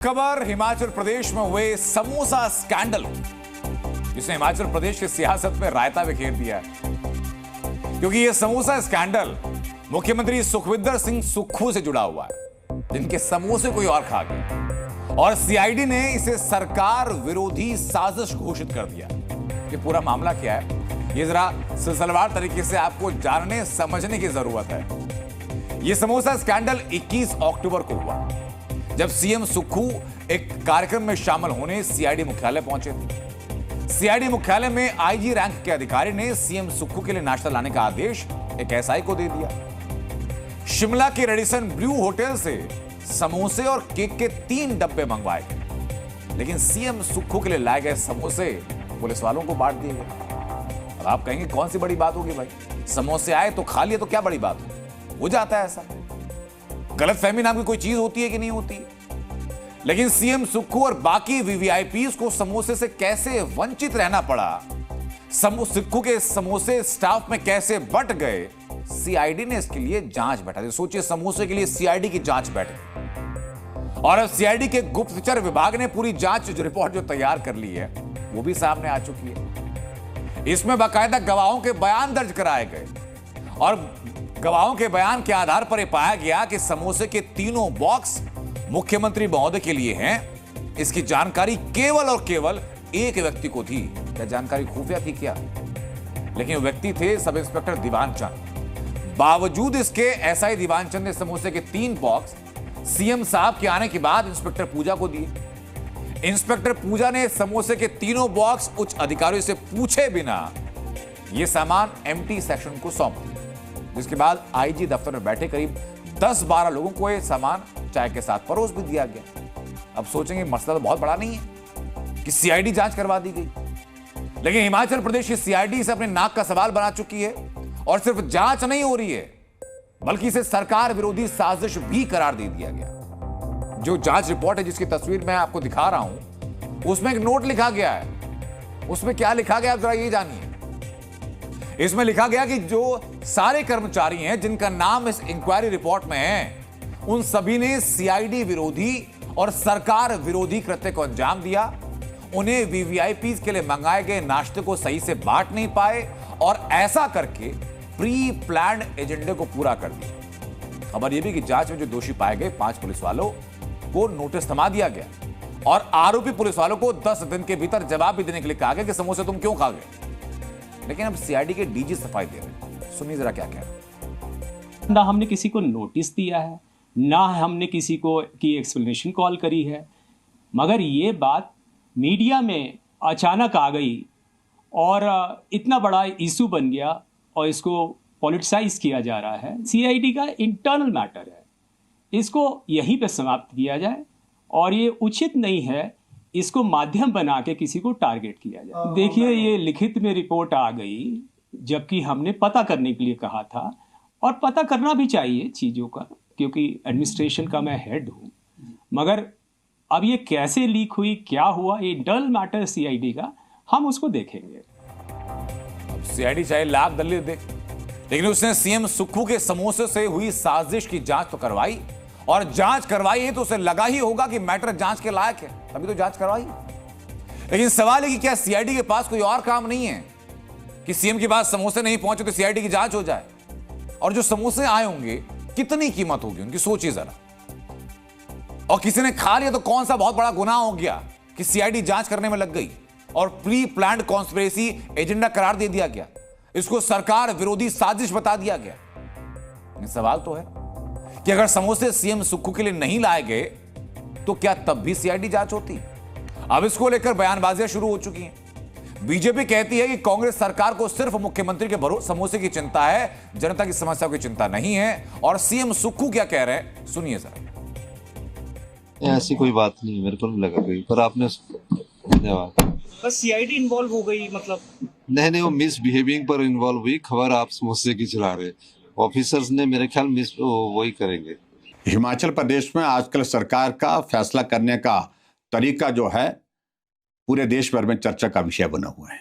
खबर हिमाचल प्रदेश में हुए समोसा स्कैंडल, जिसने हिमाचल प्रदेश की सियासत में रायता बिखेर दिया है। क्योंकि यह समोसा स्कैंडल मुख्यमंत्री सुखविंदर सिंह सुक्खू से जुड़ा हुआ है, जिनके समोसे कोई और खा गया और सीआईडी ने इसे सरकार विरोधी साजिश घोषित कर दिया। ये पूरा मामला क्या है, ये जरा सिलसिलेवार तरीके से आपको जानने समझने की जरूरत है। यह समोसा स्कैंडल 21 अक्टूबर को हुआ, जब सीएम सुक्खू एक कार्यक्रम में शामिल होने सीआईडी मुख्यालय पहुंचे थे। सीआईडी मुख्यालय में आईजी रैंक के अधिकारी ने सीएम सुक्खू के लिए नाश्ता लाने का आदेश एक एसआई को दे दिया। शिमला के रेडिसन ब्लू होटल से समोसे और केक के 3 डब्बे मंगवाए गए, लेकिन सीएम सुक्खू के लिए लाए गए समोसे पुलिस वालों को बांट दिए गए। अब आप कहेंगे कौन सी बड़ी बात होगी भाई, समोसे आए तो खा लिए तो क्या बड़ी बात हो जाता है ऐसा। गलतफहमी नाम की कोई चीज होती है कि नहीं होती, लेकिन सीएम सुक्खू और बाकी वीवीआईपीज को समोसे से कैसे वंचित रहना पड़ा, सुक्खू के समोसे स्टाफ में कैसे बट गए, सीआईडी ने इसके लिए जांच बैठा दी। सोचिए, समोसे के लिए सीआईडी की जांच बैठ गई और अब सीआईडी के गुप्तचर विभाग ने पूरी जांच रिपोर्ट जो तैयार कर ली है वो भी सामने आ चुकी है। इसमें बाकायदा गवाहों के बयान दर्ज कराए गए और गवाहों के बयान के आधार पर यह पाया गया कि समोसे के 3 बॉक्स मुख्यमंत्री महोदय के लिए हैं। इसकी जानकारी केवल और केवल एक व्यक्ति को थी। क्या जानकारी खुफिया थी क्या? लेकिन व्यक्ति थे सब इंस्पेक्टर दीवान चंद। बावजूद इसके एसआई दीवान चंद ने समोसे के 3 बॉक्स सीएम साहब के आने के बाद इंस्पेक्टर पूजा को दिए। इंस्पेक्टर पूजा ने समोसे के 3 बॉक्स उच्च अधिकारियों से पूछे बिना यह सामान एमटी सेक्शन को सौंप दिया, जिसके बाद आईजी दफ्तर में बैठे करीब 10-12 लोगों को यह सामान चाय के साथ परोस भी दिया गया। अब सोचेंगे मसला तो बहुत बड़ा नहीं है कि सीआईडी जांच करवा दी गई, लेकिन हिमाचल प्रदेश की सीआईडी इसे अपने नाक का सवाल बना चुकी है और सिर्फ जांच नहीं हो रही है, बल्कि इसे सरकार विरोधी साजिश भी करार दे दिया गया। जो जांच रिपोर्ट है जिसकी तस्वीर मैं आपको दिखा रहा हूं, उसमें एक नोट लिखा गया है। उसमें क्या लिखा गया आप जरा ये जानिए। इसमें लिखा गया कि जो सारे कर्मचारी हैं जिनका नाम इस इंक्वायरी रिपोर्ट में है, उन सभी ने सीआईडी विरोधी और सरकार विरोधी कृत्य को अंजाम दिया। उन्हें वीवीआईपीज के लिए मंगाए गए नाश्ते को सही से बांट नहीं पाए और ऐसा करके प्री प्लान्ड एजेंडे को पूरा कर दिया। खबर यह भी कि जांच में जो दोषी पाए गए 5 पुलिस वालों को नोटिस थमा दिया गया और आरोपी पुलिस वालों को 10 दिन के भीतर जवाब भी देने के लिए कहा गया कि समोसे तुम क्यों खा गए। लेकिन अब सीआईडी के डीजी सफाई दे रहे हैं। सुनिए जरा क्या कह रहे हैं। ना हमने किसी को नोटिस दिया है, ना हमने किसी को की एक्सप्लेनेशन कॉल करी है, मगर ये बात मीडिया में अचानक आ गई और इतना बड़ा इशू बन गया और इसको पॉलिटिसाइज किया जा रहा है। सीआईडी का इंटरनल मैटर है, इसको यहीं पे समाप्त किया जाए और ये उचित नहीं है इसको माध्यम बना के किसी को टारगेट किया जाए। देखिए, ये लिखित में रिपोर्ट आ गई, जबकि हमने पता करने के लिए कहा था और पता करना भी चाहिए चीज़ों का, क्योंकि एडमिनिस्ट्रेशन का मैं हेड हूँ। मगर अब ये कैसे लीक हुई, क्या हुआ, ये इंटरनल मैटर सीआईडी का, हम उसको देखेंगे। अब सीआईडी चाहे लाख दलील दे, लेकिन उसने सीएम सुक्खू के समोसे से हुई साजिश की जांच तो करवाई, और जांच करवाई है तो उसे लगा ही होगा कि मैटर जांच के लायक है, तभी तो जांच करवाई। लेकिन सवाल है कि क्या सीआईडी के पास कोई और काम नहीं है कि सीएम के पास समोसे नहीं पहुंचे तो सीआईडी की जांच हो जाए? और जो समोसे आए होंगे कितनी कीमत होगी उनकी, सोचिए जरा। और किसी ने खा लिया तो कौन सा बहुत बड़ा गुनाह हो गया कि सीआईडी जांच करने में लग गई और प्री प्लान्ड कॉन्स्पिरेसी एजेंडा करार दे दिया गया, इसको सरकार विरोधी साजिश बता दिया गया। सवाल तो है कि अगर समोसे सीएम सुक्खू के लिए नहीं लाए गए तो क्या तब भी सीआईडी जांच होती? अब इसको लेकर बयानबाजियां शुरू हो चुकी हैं। बीजेपी कहती है कि कांग्रेस सरकार को सिर्फ मुख्यमंत्री के समोसे की चिंता है, जनता की समस्याओं की चिंता नहीं है। और सीएम सुक्खू क्या कह रहे हैं, सुनिए जरा। ऐसी कोई बात नहीं, मेरे को नहीं लगा कोई, पर आपने धन्यवाद। बस सीआईडी इन्वॉल्व हो गई मतलब? नहीं, वो मिसबिहेविंग पर इन्वॉल्व हुई। खबर आप समोसे की चला रहे, ऑफिसर्स ने मेरे ख्याल मिस वही करेंगे। हिमाचल प्रदेश में आजकल सरकार का फैसला करने का तरीका जो है पूरे देश भर में चर्चा का विषय बना हुआ है,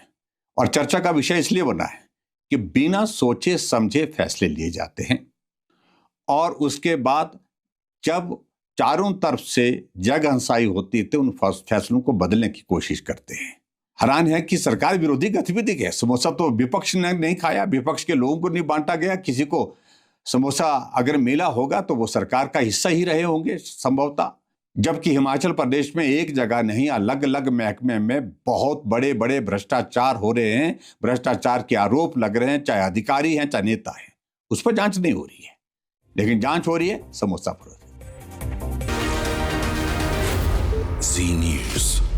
और चर्चा का विषय इसलिए बना है कि बिना सोचे समझे फैसले लिए जाते हैं और उसके बाद जब चारों तरफ से जगहंसाई होती थे, उन फैसलों को बदलने की कोशिश करते हैं। हैरान है कि सरकार विरोधी गतिविधि है। समोसा तो विपक्ष ने नहीं खाया, विपक्ष के लोगों को नहीं बांटा गया। किसी को समोसा अगर मिला होगा तो वो सरकार का हिस्सा ही रहे होंगे संभवतः। जबकि हिमाचल प्रदेश में एक जगह नहीं, अलग अलग महकमे में बहुत बड़े बड़े भ्रष्टाचार हो रहे हैं, भ्रष्टाचार के आरोप लग रहे हैं, चाहे अधिकारी हैं चाहे नेता हैं। उस पर जांच नहीं हो रही है, लेकिन जांच हो रही है समोसा पर। जी न्यूज़।